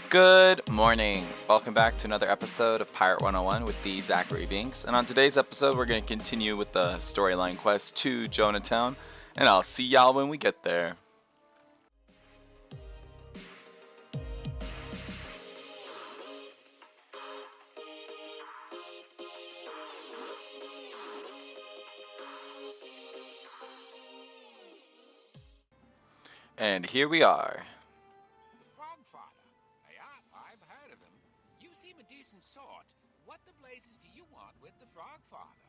Good morning. Welcome back to another episode of Pirate101 with TheZacharyBinx. And on today's episode, we're going to continue with the storyline quest to Jonahtown. And I'll see y'all when we get there. And here we are. I've heard of him. You seem a decent sort. What the blazes do you want with the Frog Father?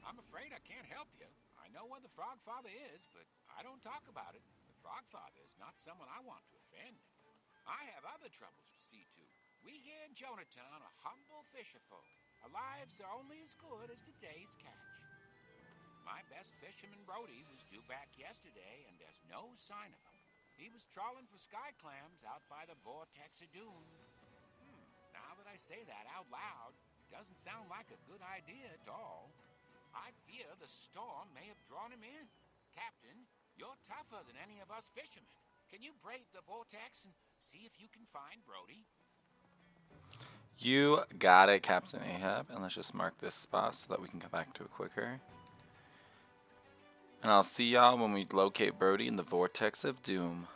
I'm afraid I can't help you. I know what the Frog Father is, but I don't talk about it. The Frog Father is not someone I want to offend. I have other troubles to see to. We here in Jonahtown are humble fisherfolk. Our lives are only as good as the day's catch. My best fisherman, Brody, was due back yesterday, and there's no sign of him. He was trawling for sky clams out by the vortex of doom. Now that I say that out loud, doesn't sound like a good idea at all. I fear the storm may have drawn him in. Captain, you're tougher than any of us fishermen. Can you brave the vortex and see if you can find Brody? You got it, Captain Ahab. And let's just mark this spot so that we can come back to it quicker. And I'll see y'all when we locate Brody in the vortex of doom.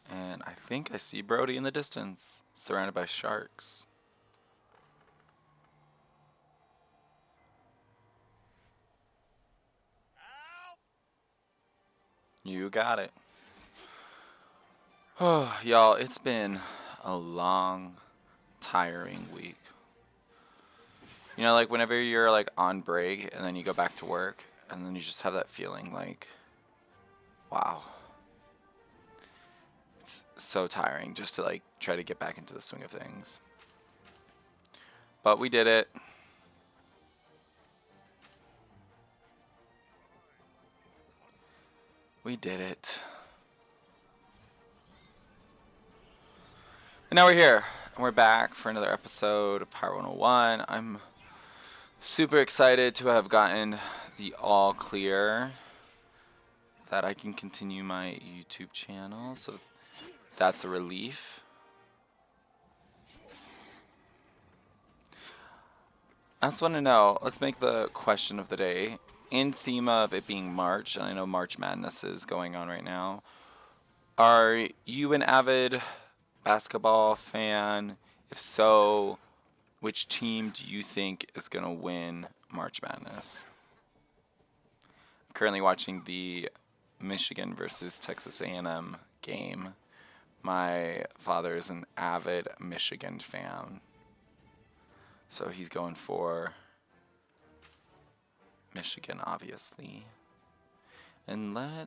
And I think I see Brody in the distance, surrounded by sharks. Help! You got it. Oh, y'all, it's been a long, tiring week. You know, like whenever you're like on break and then you go back to work and then you just have that feeling like, wow. It's so tiring just to like try to get back into the swing of things. But we did it. We did it. And now we're here. And we're back for another episode of Pirate101. I'm super excited to have gotten the all clear that I can continue my YouTube channel. So that's a relief. I just want to know, let's make the question of the day. In theme of it being March, and I know March Madness is going on right now, are you an avid basketball fan? If so, which team do you think is going to win March Madness? I'm currently watching the Michigan versus Texas A&M game. My father is an avid Michigan fan, so he's going for Michigan, obviously. And I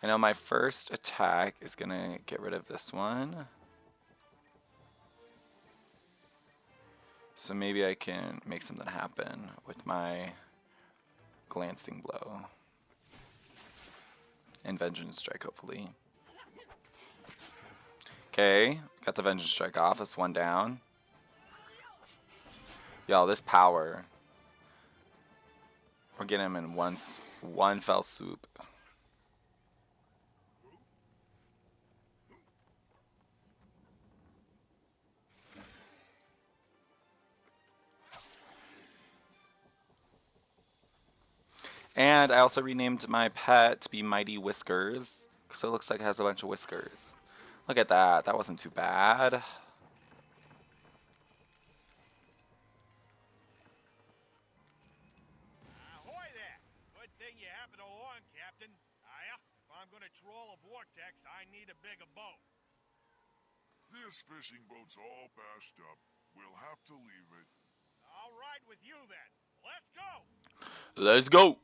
know my first attack is going to get rid of this one. So maybe I can make something happen with my glancing blow. And Vengeance Strike, hopefully. Okay, got the Vengeance Strike off. That's one down. Y'all, this power. We're getting him in one fell swoop. And I also renamed my pet to be Mighty Whiskers, because it looks like it has a bunch of whiskers. Look at that. That wasn't too bad. Ahoy there! Good thing you happened along, Captain. If I'm gonna trawl a vortex, I need a bigger boat. This fishing boat's all bashed up. We'll have to leave it. I'll ride with you then. Let's go! Let's go!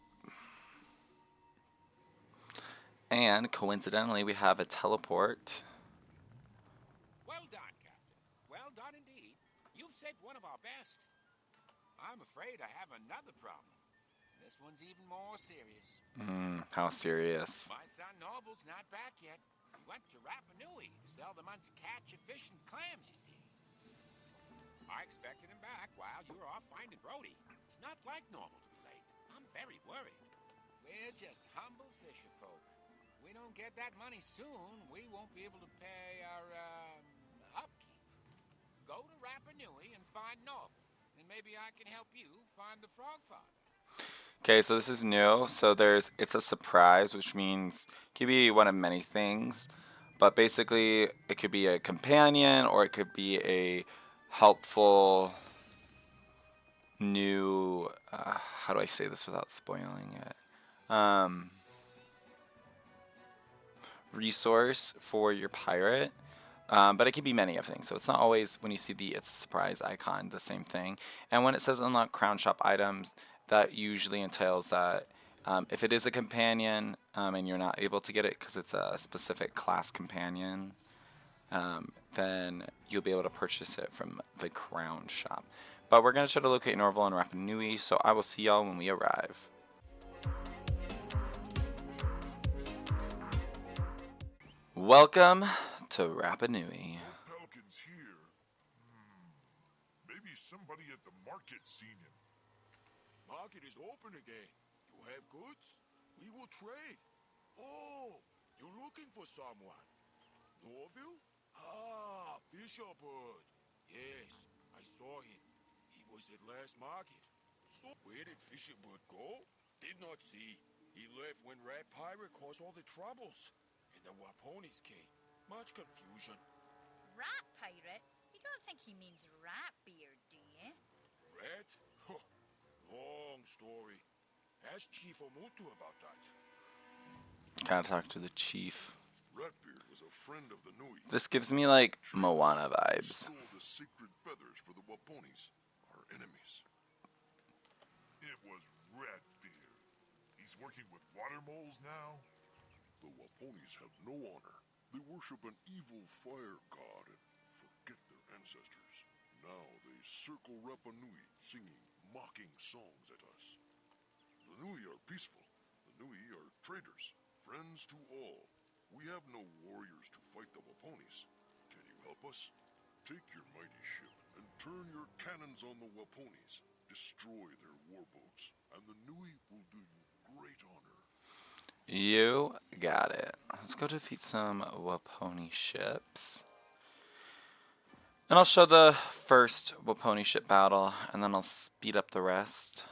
And coincidentally, we have a teleport. Well done, Captain. Well done indeed. You've saved one of our best. I'm afraid I have another problem. This one's even more serious. How serious? My son Norval's not back yet. He went to Rapa Nui to sell the month's catch of fish and clams, you see. I expected him back while you were off finding Brody. It's not like Norval to be late. I'm very worried. We're just humble fisher folk. We don't get that money soon, we won't be able to pay our, upkeep. Go to Rapa Nui and find Norval, and maybe I can help you find the Frog Father. Okay, so this is new. So it's a surprise, which means it could be one of many things. But basically, it could be a companion or it could be a helpful new. How do I say this without spoiling it? Resource for your pirate. But it can be many of things. So it's not always when you see the it's a surprise icon, the same thing. And when it says unlock crown shop items, that usually entails that if it is a companion and you're not able to get it because it's a specific class companion, then you'll be able to purchase it from the crown shop. But we're going to try to locate Norval and Rapa Nui, so I will see y'all when we arrive. Welcome to Rapa Nui. Pelican's here. Maybe somebody at the market seen him. Market is open again. You have goods? We will trade. Oh, you're looking for someone. Norville? Ah, Fisherbird. Yes, I saw him. He was at last market. So where did Fisherbird go? Did not see. He left when Rat Pirate caused all the troubles. And the Waponis came. Much confusion. Rat pirate? You don't think he means rat beard, do you? Rat? Huh. Long story. Ask Chief Omutu about that. Gotta talk to the chief. Ratbeard was a friend of the Nui. This gives me like Moana vibes. Stole the sacred feathers for the Waponis, our enemies. It was Ratbeard. He's working with water moles now. The Waponis have no honor. They worship an evil fire god and forget their ancestors. Now they circle Rapa Nui, singing mocking songs at us. The Nui are peaceful. The Nui are traders, friends to all. We have no warriors to fight the Waponis. Can you help us? Take your mighty ship and turn your cannons on the Waponis. Destroy their warboats, and the Nui will do you great honor. You got it. Let's go defeat some Waponi ships. And I'll show the first Waponi ship battle, and then I'll speed up the rest.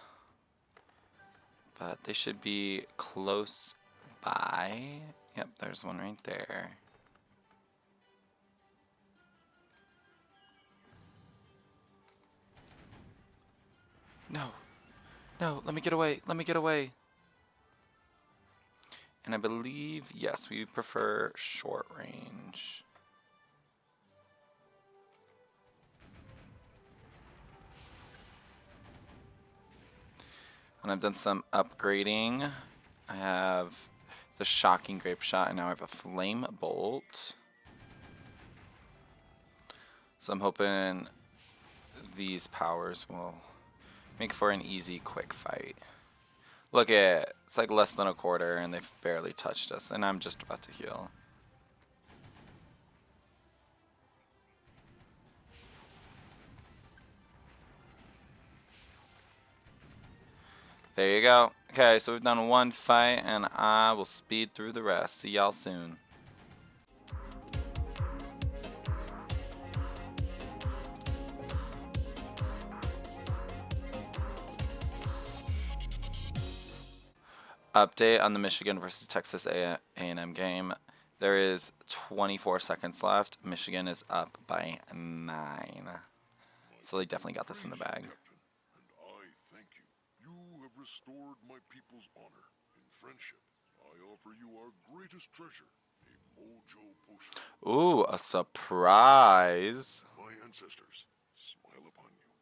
But they should be close by. Yep, there's one right there. No. No, let me get away. Let me get away. And I believe, yes, we prefer short range. And I've done some upgrading. I have the shocking grape shot, and now I have a flame bolt. So I'm hoping these powers will make for an easy, quick fight. Look at it. It's like less than a quarter, and they've barely touched us, and I'm just about to heal. There you go. Okay, so we've done one fight, and I will speed through the rest. See y'all soon. Update on the Michigan versus Texas A&M game. There is 24 seconds left. Michigan is up by 9. So they definitely got this in the bag. Captain, and I thank you. You have restored my people's honor. In friendship, I offer you our greatest treasure, a mojo potion. Ooh, a surprise. My ancestors smile upon you.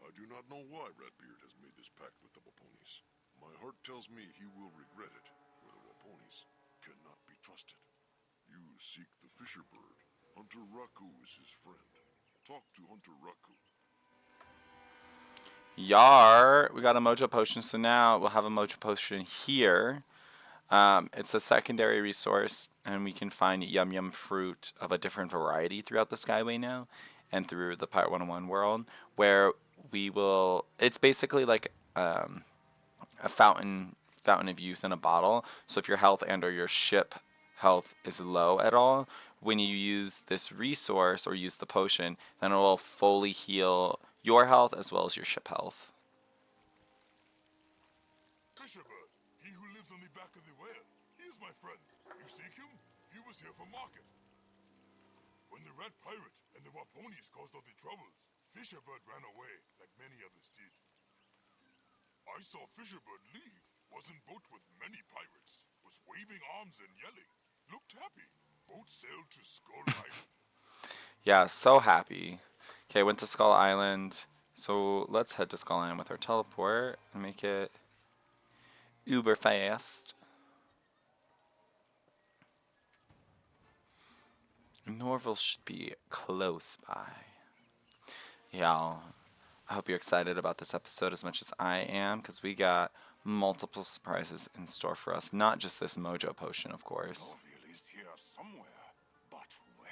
I do not know why Ratbeard has made this pact with the Waponis. My heart tells me he will regret it, for the Waponis cannot be trusted. You seek the Fisherbird. Hunter Raku is his friend. Talk to Hunter Raku. Yar, we got a mojo potion, so now we'll have a mojo potion here. It's a secondary resource, and we can find Yum Yum fruit of a different variety throughout the Skyway now, and through the Pirate 101 world, where we will. It's basically like a fountain Fountain of Youth in a bottle. So if your health and or your ship health is low at all, when you use this resource or use the potion, then it will fully heal your health as well as your ship health. Fisherbird, he who lives on the back of the whale. He is my friend. You seek him? He was here for market. When the rat pirate and the Waponies caused all the troubles, Fisherbird ran away, like many others did. I saw Fisherbird leave. Was in boat with many pirates. Was waving arms and yelling. Looked happy. Boat sailed to Skull Island. Yeah, so happy. Okay, went to Skull Island. So let's head to Skull Island with our teleport and make it uber fast. Norval should be close by. Y'all, I hope you're excited about this episode as much as I am, because we got multiple surprises in store for us. Not just this mojo potion, of course. Norville is here somewhere, but where?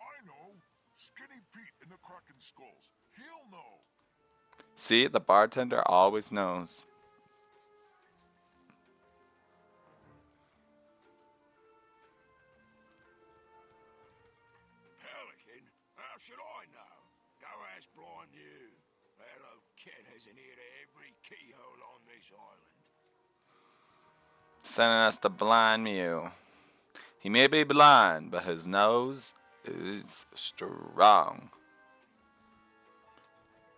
I know. Skinny Pete in the Kraken Skulls. He'll know. See, the bartender always knows. Pelican? How should I know? Go ask blind you. That old kid has an ear to every keyhole on this island. Sending us to blind Mew. He may be blind, but his nose is strong.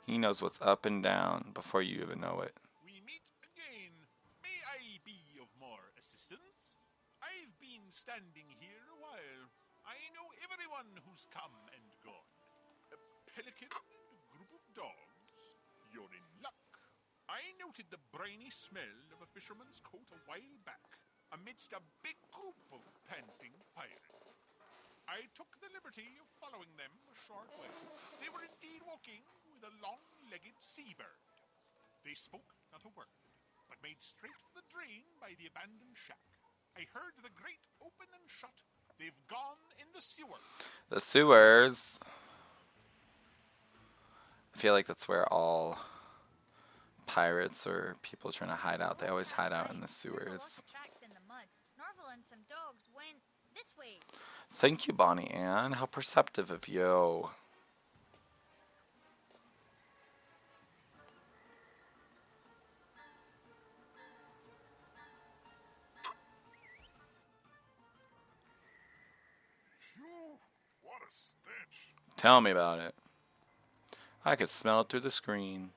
He knows what's up and down before you even know it. We meet again. May I be of more assistance? I've been standing here a while. I know everyone who's come and gone. A pelican and a group of dogs. You're in luck. I noted the briny smell of a fisherman's coat a while back, amidst a big group of panting pirates. I took the liberty of following them a short way. They were indeed walking with a long-legged seabird. They spoke not a word, but made straight for the drain by the abandoned shack. I heard the grate open and shut. They've gone in the sewer. The sewers. I feel like that's where all pirates or people trying to hide out, they always hide out in the There's a lot sewers. of tracks in the mud. Norval and some dogs went this way. Thank you, Bonnie Ann. How perceptive of you. Phew, what a stench. Tell me about it. I could smell it through the screen.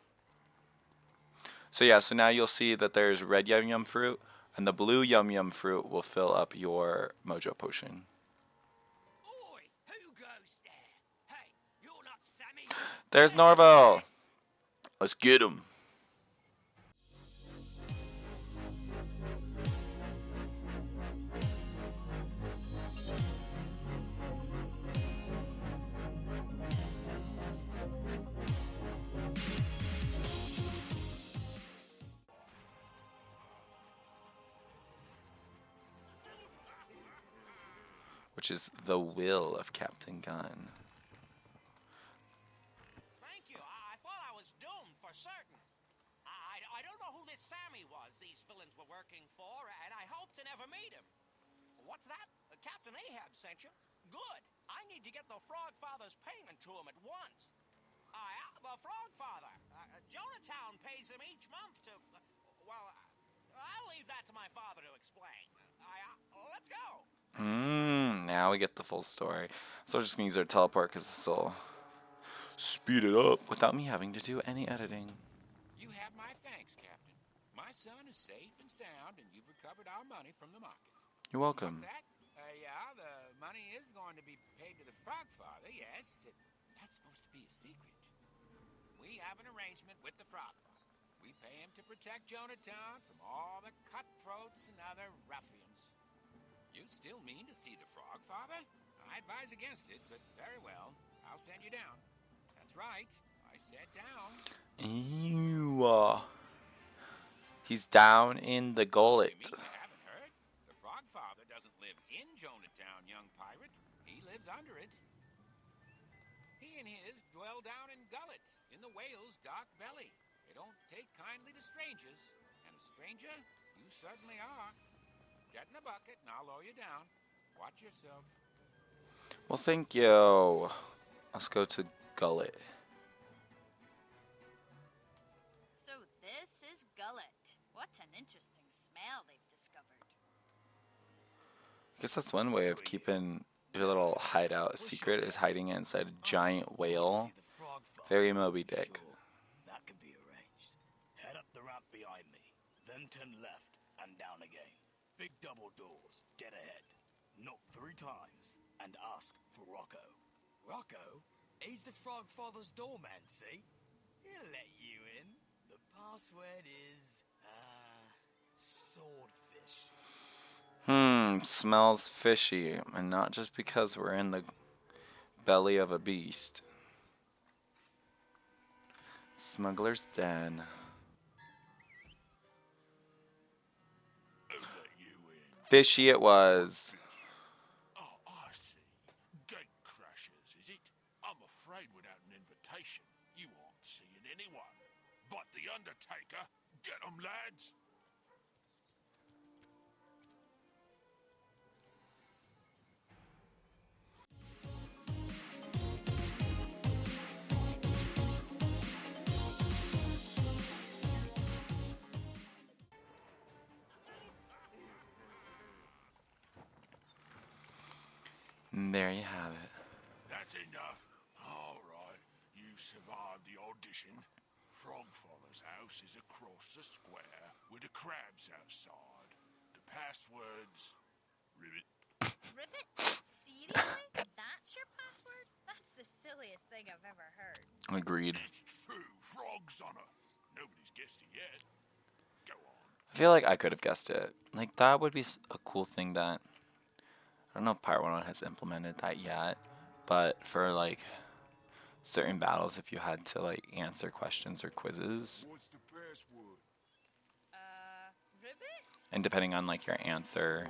So yeah, so now you'll see that there's red yum yum fruit, and the blue yum yum fruit will fill up your mojo potion. Oi, who goes there? Hey, you're not Sammy. There's Norval. Let's get him. Which is the will of Captain Gunn. Thank you. I thought I was doomed for certain. I don't know who this Sammy was these villains were working for, and I hope to never meet him. What's that? Captain Ahab sent you? Good. I need to get the Frog Father's payment to him at once. The Frog Father. Jonatown pays him each month to... I'll leave that to my father to explain. Let's go. Now we get the full story. So we're just going to use our teleport because this will speed it up without me having to do any editing. You have my thanks, Captain. My son is safe and sound, and you've recovered our money from the market. You're welcome. What's that? Yeah, the money is going to be paid to the Frog Father, yes. That's supposed to be a secret. We have an arrangement with the Frog Father. We pay him to protect Jonatown from all the cutthroats and other ruffians. You still mean to see the Frog Father? I advise against it, but very well. I'll send you down. That's right. I said down. Ew. He's down in the You gullet. mean you haven't heard? The Frog Father doesn't live in Jonatown, young pirate. He lives under it. He and his dwell down in Gullet, in the whale's dark belly. They don't take kindly to strangers, and Stranger, you certainly are. Get in the bucket and I'll lower you down. Watch yourself. Well, thank you. Let's go to Gullet. So this is Gullet. What an interesting smell they've discovered. I guess that's one way of keeping your little hideout secret, is hiding it inside a giant whale. Very Moby Dick. Sure, that can be arranged. Head up the ramp behind me, then turn left and down again. Big double doors, dead ahead. Knock 3 times and ask for Rocco. Rocco? He's the Frog Father's doorman, see? He'll let you in. The password is, swordfish. Smells fishy, and not just because we're in the belly of a beast. Smuggler's Den. Who let you in? Fishy it was. Oh, I see. Gate crashers, is it? I'm afraid without an invitation, you aren't seeing anyone. But the Undertaker, get 'em, lads! And there you have it. That's enough. All right, you survived the audition. Frogfather's house is across the square with the crabs outside. The password's ribbit. Ribbit? Seriously? That's your password? That's the silliest thing I've ever heard. Agreed. It's true. Frog's honor. Nobody's guessed it yet. Go on. I feel like I could have guessed it. Like, that would be a cool thing that... I don't know if Pirate101 has implemented that yet, but for, like, certain battles, if you had to, like, answer questions or quizzes, What's the password? Ribbit? and depending on, like, your answer,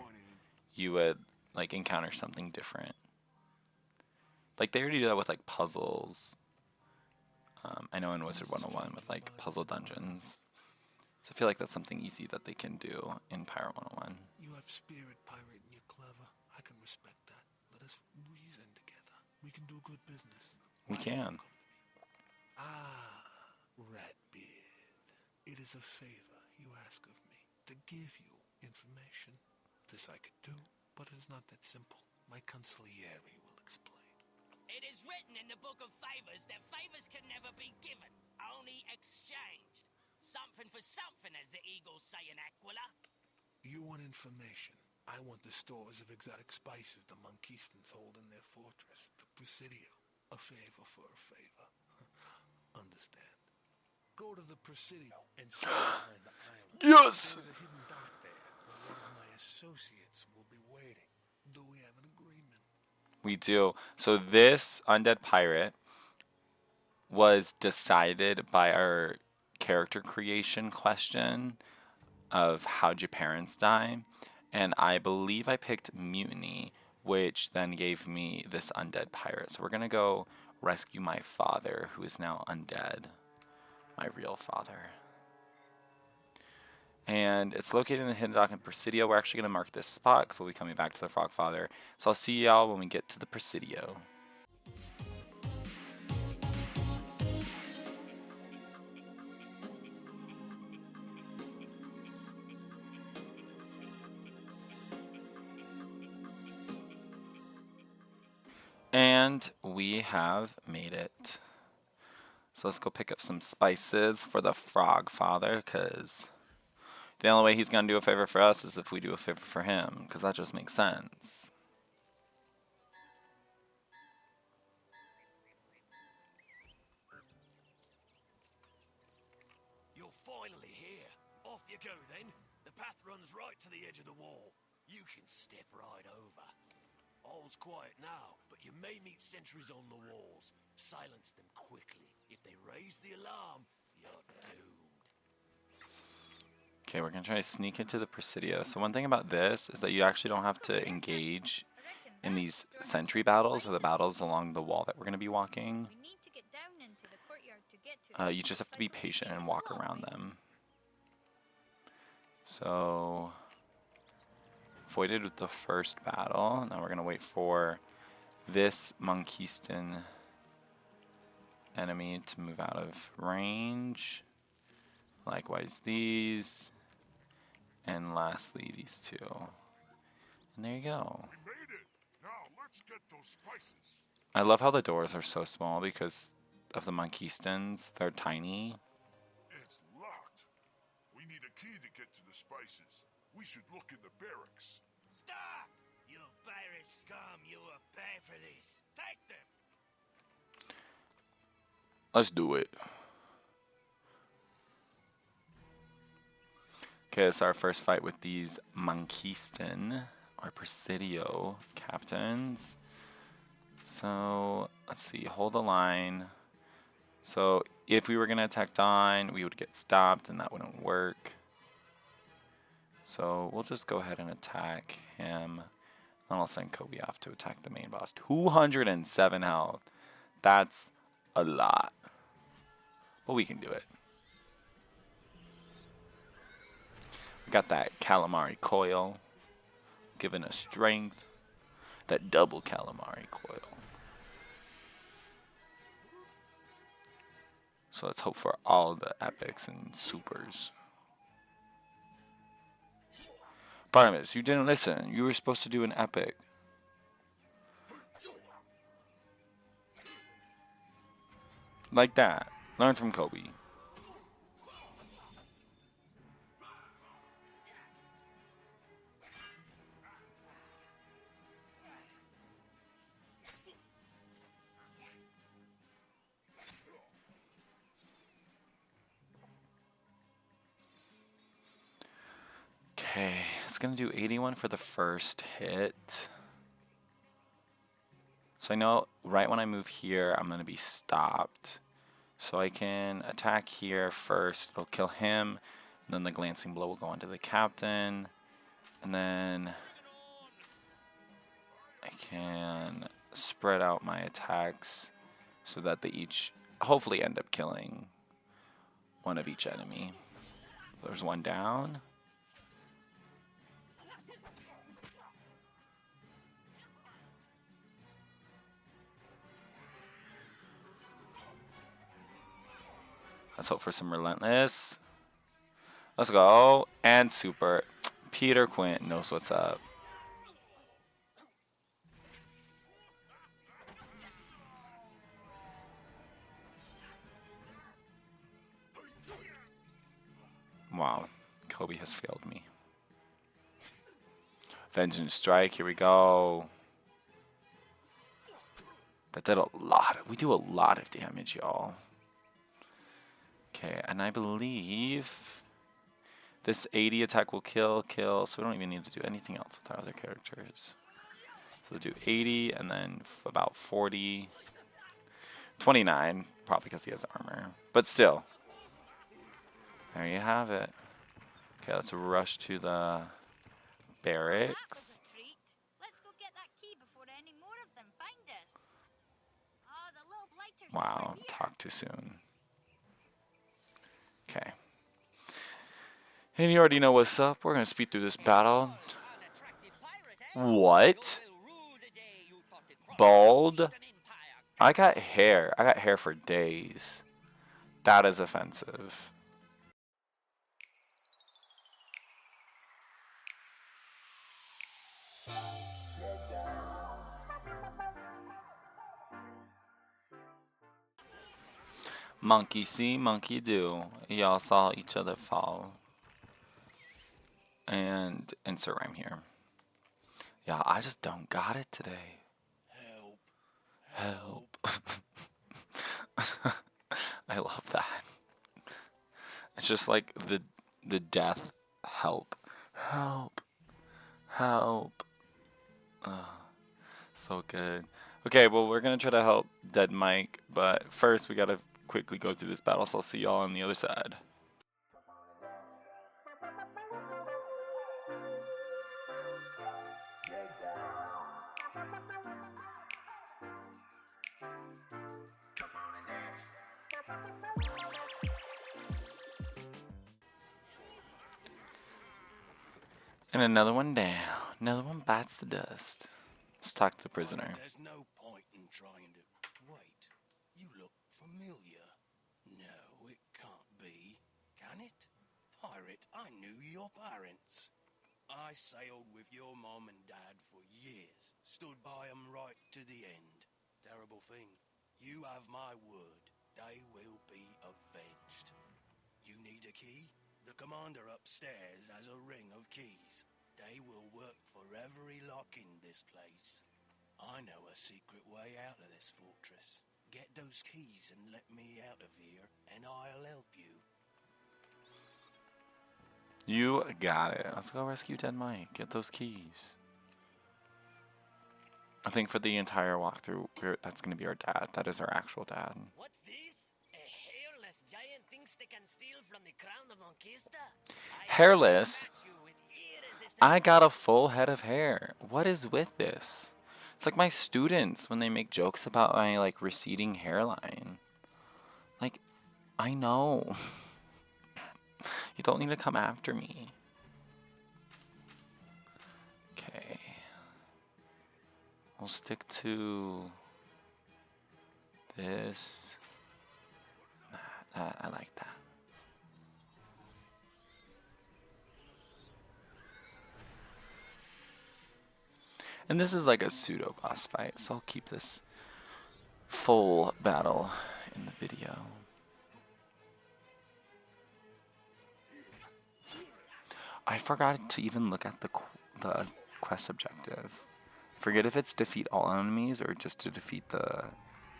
you would, like, encounter something different. Like, they already do that with, like, puzzles. I know in Wizard 101 with, like, puzzle dungeons. So I feel like that's something easy that they can do in Pirate 101. You have spirit, pirate, and you're clever. I can respect that. Let us reason together. We can do good business. We can. Ah, Ratbeard. It is a favor you ask of me, to give you information. This I could do, but it is not that simple. My consigliere will explain. It is written in the Book of Favors that favors can never be given, only exchanged. Something for something, as the Eagles say in Aquila. You want information. I want the stores of exotic spices the Monkeistans hold in their fortress, the Presidio. A favor for a favor. Understand? Go to the Presidio and see behind the island. Yes! There's a hidden dock there, where one of my associates will be waiting. Do we have an agreement? We do. So this undead pirate was decided by our character creation question of how'd your parents die, and I believe I picked Mutiny, which then gave me this undead pirate. So we're gonna go rescue my father, who is now undead, my real father. And it's located in the hidden dock in Presidio. We're actually gonna mark this spot because we'll be coming back to the Frog Father. So I'll see y'all when we get to the Presidio. And we have made it. So let's go pick up some spices for the Frog Father, because the only way he's going to do a favor for us is if we do a favor for him, because that just makes sense. You're finally here. Off you go then. The path runs right to the edge of the wall. You can step right over. All's quiet now, but you may meet sentries on the walls. Silence them quickly. If they raise the alarm, you're doomed. Okay, we're going to try to sneak into the Presidio. So one thing about this is that you actually don't have to engage in these sentry battles or the battles along the wall that we're going to be walking. We need to get down into the courtyard to get to You just have to be patient and walk around them. So voided with the first battle. Now we're gonna wait for this Monkeyston enemy to move out of range. Likewise these. And lastly these two. And there you go. We made it. Now let's get those spices. I love how the doors are so small because of the Monkeystons. They're tiny. It's locked. We need a key to get to the spices. We should look in the barracks. Stop! You pirate scum, you will pay for this. Take them! Let's do it. Okay, it's our first fight with these Monkeyston, or Presidio captains. So, let's see, hold the line. So, if we were going to attack Don, we would get stopped, and that wouldn't work. So, we'll just go ahead and attack him. Then I'll send Kobe off to attack the main boss. 207 health. That's a lot. But we can do it. We got that calamari coil. Giving us strength. That double calamari coil. So let's hope for all the epics and supers. Barnabas, you didn't listen. You were supposed to do an epic. Like that. Learn from Kobe. Okay, it's gonna do 81 for the first hit. So I know right when I move here, I'm gonna be stopped. So I can attack here first. It'll kill him. And then the glancing blow will go onto the captain. And then I can spread out my attacks so that they each hopefully end up killing one of each enemy. There's one down. Let's hope for some relentless. Let's go. And super. Peter Quint knows what's up. Wow. Kobe has failed me. Vengeance Strike. Here we go. That did a lot. We do a lot of damage, y'all. Okay, and I believe this 80 attack will kill, so we don't even need to do anything else with our other characters. So we'll do 80 and then about 40. 29, probably because he has armor. But still. There you have it. Okay, let's rush to the barracks. That was a treat. Let's go get that key before any more of them find us. Oh, the little blighters Wow, over here. talk too soon. Okay. And you already know what's up. We're going to speed through this battle. What? Bald? I got hair. I got hair for days. That is offensive. Monkey see, monkey do. Y'all saw each other fall. And insert rhyme here. Yeah, I just don't got it today. Help. I love that. It's just like the death help. Help. Help. So good. Okay, well, we're going to try to help Dead Mike, but first we got to quickly go through this battle, so I'll see y'all on the other side. And another one down. Another one bites the dust. Let's talk to the prisoner. There's no point in trying to... Wait, you look familiar. No, it can't be. Can it? Pirate, I knew your parents. I sailed with your mom and dad for years. Stood by 'em right to the end. Terrible thing. You have my word. They will be avenged. You need a key? The commander upstairs has a ring of keys. They will work for every lock in this place. I know a secret way out of this fortress. Get those keys and let me out of here, and I'll help you. You got it. Let's go rescue Dead Mike. Get those keys. I think for the entire walkthrough, that's going to be our dad. That is our actual dad. What's this? A hairless giant thinks they can steal from the crown of Conquista? Hairless? I got a full head of hair. What is with this? It's like my students when they make jokes about my like receding hairline. Like, I know. You don't need to come after me. Okay. We'll stick to this. I like that. And this is like a pseudo boss fight, so I'll keep this full battle in the video. I forgot to even look at the quest objective. Forget if it's defeat all enemies or just to defeat the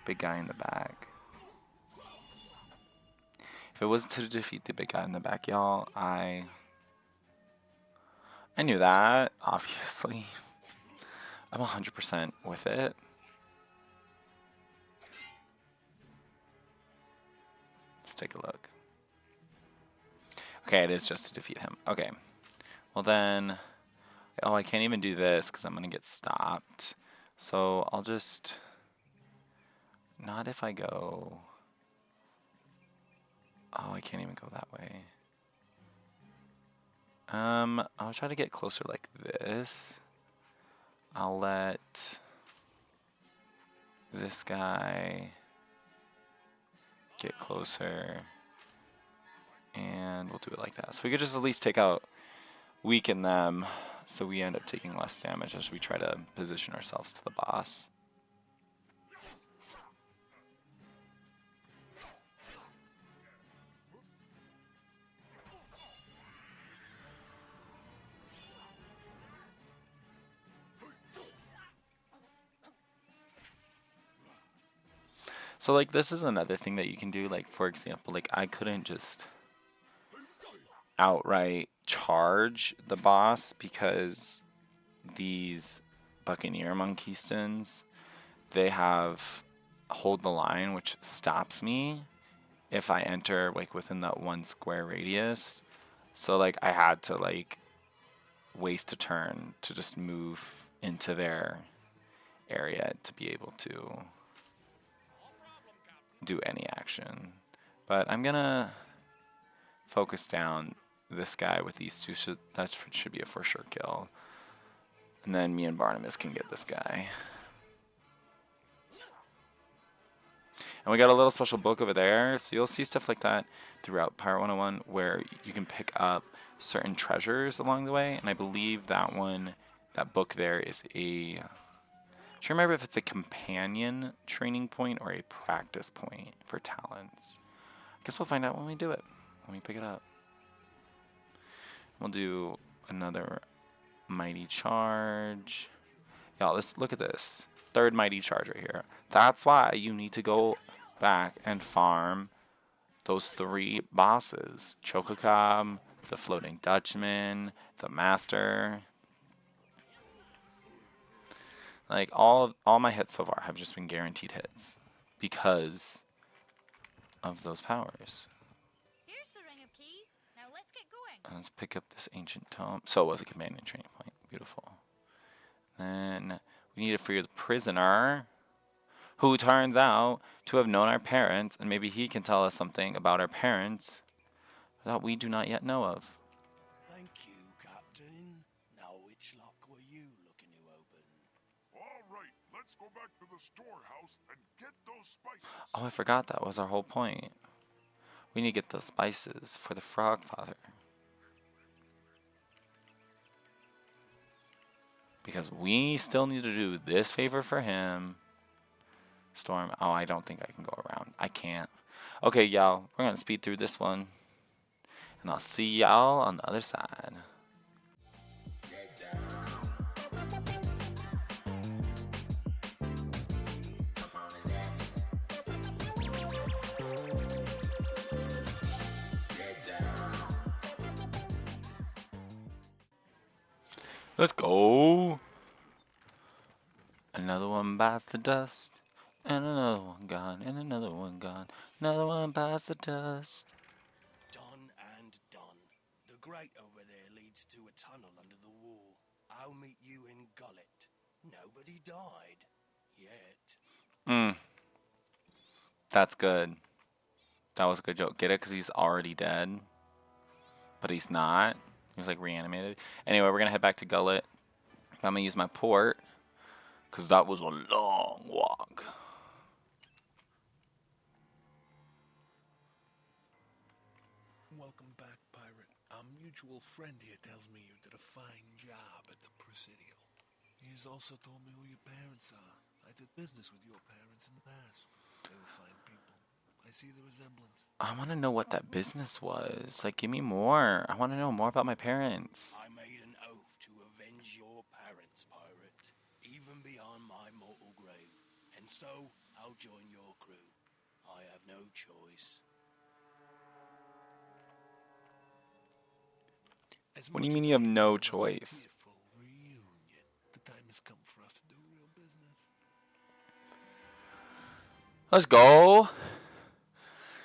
big guy in the back. If it was to defeat the big guy in the back, y'all, I knew that, obviously. I'm 100% with it. Let's take a look. Okay, it is just to defeat him. Okay. Well then, oh, I can't even do this because I'm going to get stopped. So I'll just, not if I go, oh, I can't even go that way. I'll try to get closer like this. I'll let this guy get closer, and we'll do it like that. So we could just at least take out, weaken them, so we end up taking less damage as we try to position ourselves to the boss. So like this is another thing that you can do, like for example, like I couldn't just outright charge the boss because these Buccaneer Monkeystons, they have hold the line, which stops me if I enter like within that 1 square radius. So like I had to like waste a turn to just move into their area to be able to do any action. But I'm gonna focus down this guy with these two, so that should be a for sure kill. And then me and Barnabas can get this guy. And we got a little special book over there, so you'll see stuff like that throughout Pirate101 where you can pick up certain treasures along the way. And I believe that one, that book there is a, I don't remember if it's a companion training point or a practice point for talents. I guess we'll find out when we do it, when we pick it up. We'll do another mighty charge. Y'all, let's look at this. 3rd mighty charge right here. That's why you need to go back and farm those 3 bosses. Chococom, the Floating Dutchman, the Master. Like all my hits so far have just been guaranteed hits because of those powers. Here's the ring of keys. Now let's get going. Let's pick up this ancient tome. So it was a companion training point. Beautiful. Then we need to free the prisoner, who turns out to have known our parents, and maybe he can tell us something about our parents that we do not yet know of. Thank you, Captain. Let's go back to the storehouse and get those spices. Oh, I forgot that was our whole point. We need to get those spices for the Frog Father. Because we still need to do this favor for him. Storm. Oh, I don't think I can go around. I can't. Okay, y'all. We're going to speed through this one. And I'll see y'all on the other side. Let's go. Another one bites the dust. And another one gone. And another one gone. Another one bites the dust. Done and done. The grate over there leads to a tunnel under the wall. I'll meet you in Gullet. Nobody died. Yet. That's good. That was a good joke. Get it? Because he's already dead. But he's not. He's like reanimated. Anyway, we're going to head back to Gullet. I'm going to use my port. Because that was a long walk. Welcome back, Pirate. Our mutual friend here tells me you did a fine job at the Presidio. He's also told me who your parents are. I did business with your parents in the past. They were fine people. I see the resemblance. I want to know what that business was. Like, give me more. I want to know more about my parents. I made an oath to avenge your parents, Pirate, even beyond my mortal grave. And so, I'll join your crew. I have no choice. What do you mean you have no choice? Reunion. The time has come for us to do real business. Let's go.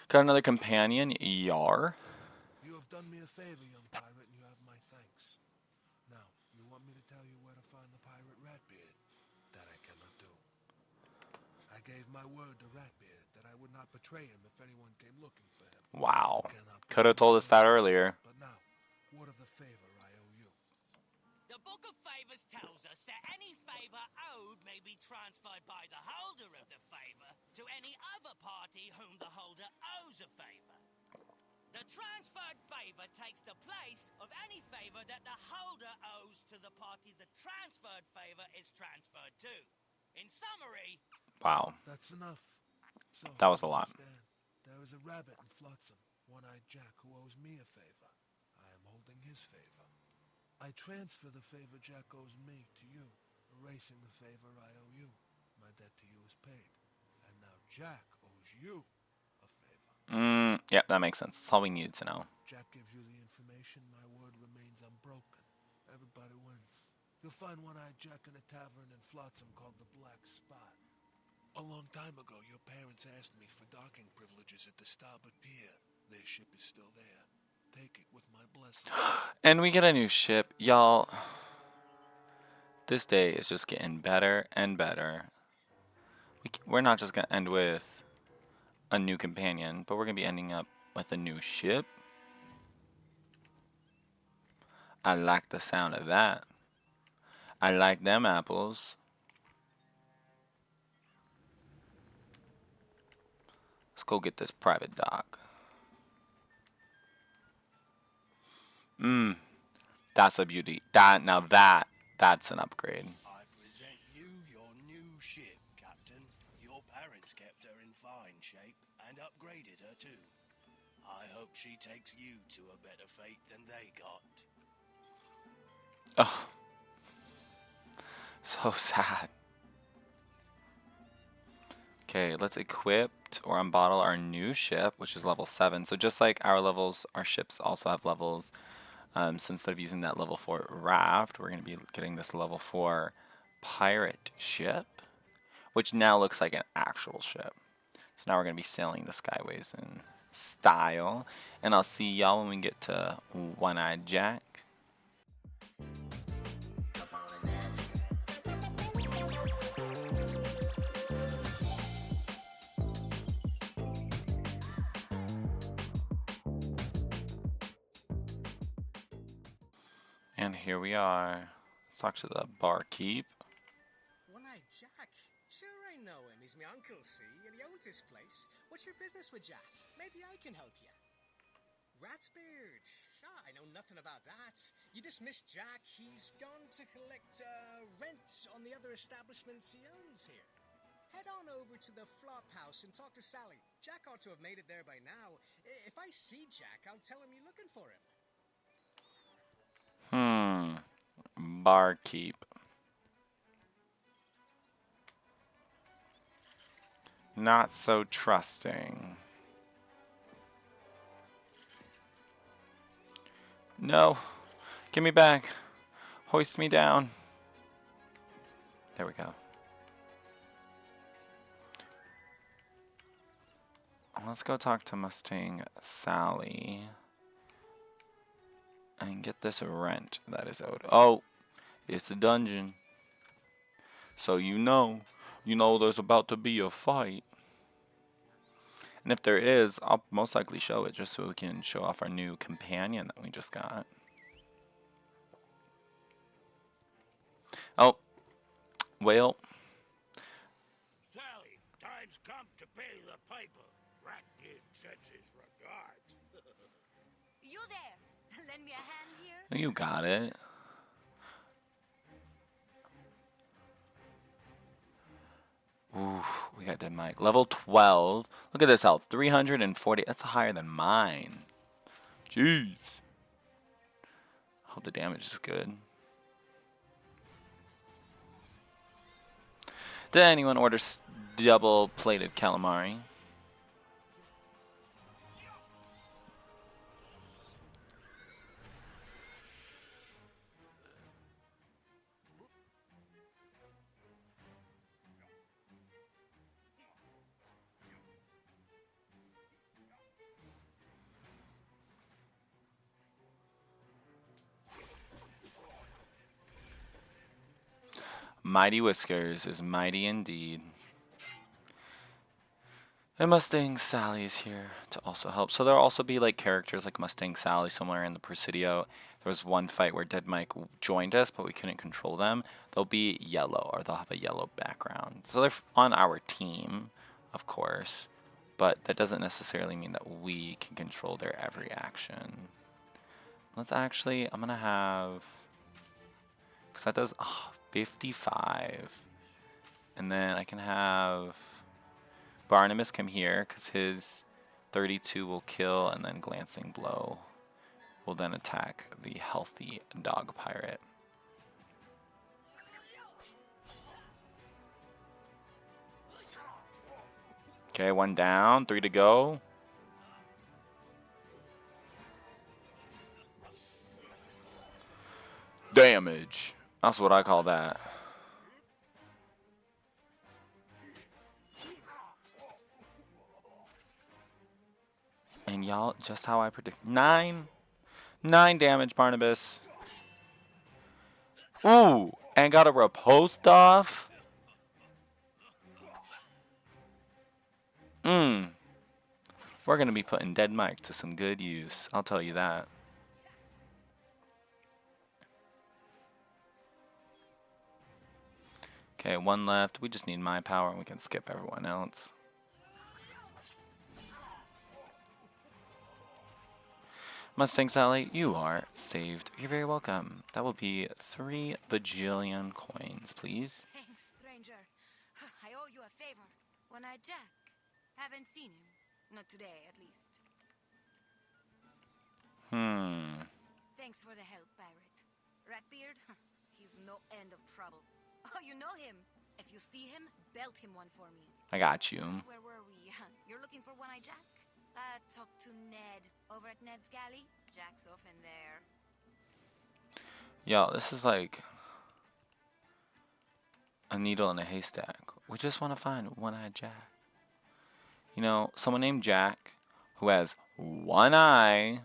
Got another companion, Yar. You have done me a favor, young pirate, and you have my thanks. Now, you want me to tell you where to find the pirate Ratbeard? That I cannot do. I gave my word to Ratbeard that I would not betray him if anyone came looking for him. Wow. Could have told us that earlier. But now, what of the favor I owe you? The Book of Favors tells us that any favor owed may be transferred by the holder of the favor to any other party whom the holder owes a favor. The transferred favor takes the place of any favor that the holder owes to the party the transferred favor is transferred to. In summary... Wow. That's enough. So, That was a lot. understand, there is a rabbit in Flotsam, One-Eyed Jack, who owes me a favor. I am holding his favor. I transfer the favor Jack owes me to you, erasing the favor I owe you. My debt to you is paid. And now Jack owes you a favor. Yeah, that makes sense. That's all we needed to know. Jack gives you the information, my word remains unbroken. Everybody wins. You'll find One-Eyed Jack in a tavern in Flotsam called the Black Spot. A long time ago, your parents asked me for docking privileges at the starboard pier. Their ship is still there. Take it with my blessing. And we get a new ship. Y'all, this day is just getting better and better. We're not just going to end with a new companion, but we're going to be ending up with a new ship. I like the sound of that. I like them apples. Let's go get this private dock. That's a beauty. That's an upgrade. I present you your new ship, Captain. Your parents kept her in fine shape and upgraded her too. I hope she takes you to a better fate than they got. Oh, so sad. Okay, let's equip or unbottle our new ship, which is level 7. So just like our levels, our ships also have levels. So instead of using that level 4 raft, we're going to be getting this level 4 pirate ship, which now looks like an actual ship. So now we're going to be sailing the skyways in style. And I'll see y'all when we get to One-Eyed Jack. And here we are. Let's talk to the barkeep. One-Eyed Jack, this place. What's your business with Jack? Maybe I can help you. Ratsbeard. Ah, I know nothing about that. You dismissed Jack. He's gone to collect rent on the other establishments he owns here. Head on over to the Flop House and talk to Sally. Jack ought to have made it there by now. If I see Jack, I'll tell him you're looking for him. Barkeep. Not so trusting. No. Give me back. Hoist me down. There we go. Let's go talk to Mustang Sally. And get this rent that is owed. Oh, it's a dungeon. So you know there's about to be a fight. And if there is, I'll most likely show it just so we can show off our new companion that we just got. Oh, well. Sally, time's come to pay the piper. Ratbeard sends his regards. You there? Lend me a hand here? You got it. Ooh, we got dead Mike. Level 12. Look at this health. 340. That's higher than mine. Jeez. Hope the damage is good. Did anyone order double plated calamari? Mighty Whiskers is mighty indeed. And Mustang Sally is here to also help. So there'll also be like characters like Mustang Sally somewhere in the Presidio. There was one fight where Dead Mike joined us, but we couldn't control them. They'll be yellow, or they'll have a yellow background. So they're on our team, of course. But that doesn't necessarily mean that we can control their every action. Let's actually, I'm going to have... Because that does 55. And then I can have Barnabas come here because his 32 will kill, and then Glancing Blow will then attack the healthy dog pirate. Okay, 1 down, 3 to go. Damage. That's what I call that. And y'all, just how I predict. 9 damage, Barnabas. Ooh, and got a riposte off. We're going to be putting Dead Mike to some good use. I'll tell you that. Okay, 1 left. We just need my power and we can skip everyone else. Mustang Sally, you are saved. You're very welcome. That will be 3 bajillion coins, please. Thanks, stranger. I owe you a favor. One-eyed Jack. Haven't seen him. Not today, at least. Thanks for the help, Pirate. Ratbeard, he's no end of trouble. Oh, you know him. If you see him, belt him one for me. I got you. Where were we? You're looking for One-Eyed Jack? Talk to Ned over at Ned's Galley. Jack's off in there. Yo, this is like a needle in a haystack. We just want to find One-Eyed Jack. You know, someone named Jack who has 1 eye.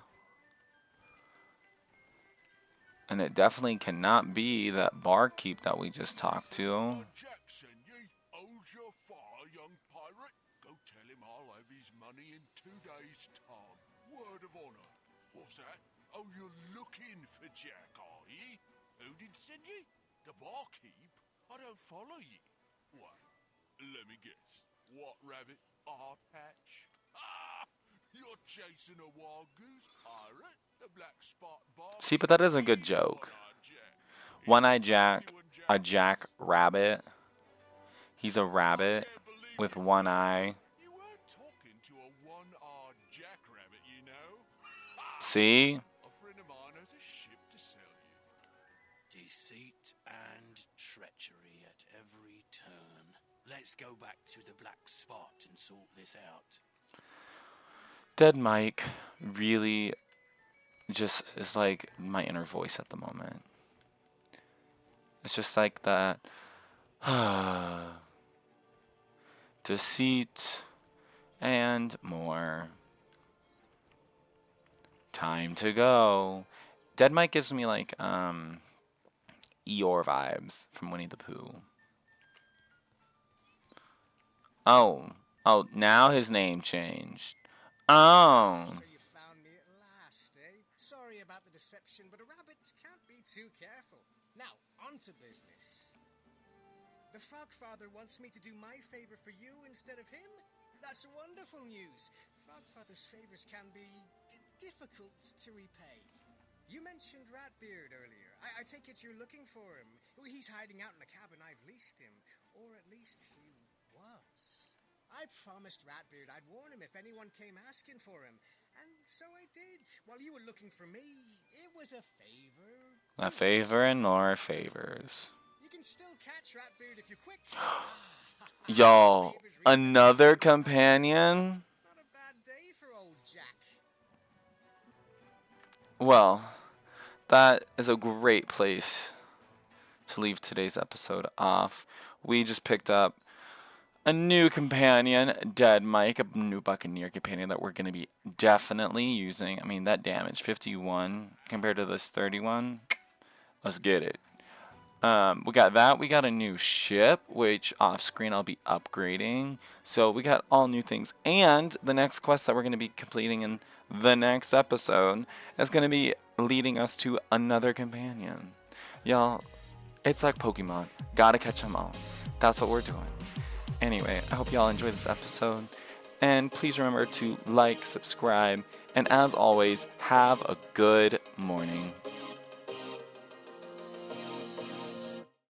And it definitely cannot be that barkeep that we just talked to. Jack send ye. Hold your fire, young pirate. Go tell him I'll have his money in 2 days' time. Word of honor. What's that? Oh, you're looking for Jack, are ye? Who did send ye? The barkeep? I don't follow ye. What? Let me guess. What rabbit? art patch? Ah, you're chasing a wild goose pirate, the black spot bar. See, but that is a good joke. One-eyed Jack, a Jack rabbit. He's a rabbit with one eye. You weren't talking to a one-eyed jackrabbit, you know. See? A friend of mine has a ship to sell you. Deceit and treachery at every turn. Let's go back to the black spot and sort this out. Dead Mike really just is like my inner voice at the moment. It's just like that. Deceit and more. Time to go. Dead Mike gives me like Eeyore vibes from Winnie the Pooh. Oh, now his name changed. Oh. So you found me at last, eh? Sorry about the deception, but rabbits can't be too careful. Now, on to business. The Frog Father wants me to do my favor for you instead of him? That's wonderful news. Frog Father's favors can be difficult to repay. You mentioned Ratbeard earlier. I take it you're looking for him. He's hiding out in the cabin I've leased him. Or at least he was. I promised Ratbeard I'd warn him if anyone came asking for him. And so I did. While you were looking for me, it was a favor. A favor and more favors. You can still catch Ratbeard if you're quick. Y'all, another companion? Not a bad day for old Jack. Well, that is a great place to leave today's episode off. We just picked up a new companion, Dead Mike, a new Buccaneer companion that we're going to be definitely using. I mean, that damage, 51 compared to this 31. Let's get it. We got that. We got a new ship, which off screen I'll be upgrading. So we got all new things. And the next quest that we're going to be completing in the next episode is going to be leading us to another companion. Y'all, it's like Pokemon. Gotta catch them all. That's what we're doing. Anyway, I hope y'all enjoyed this episode. And please remember to like, subscribe, and as always, have a good morning.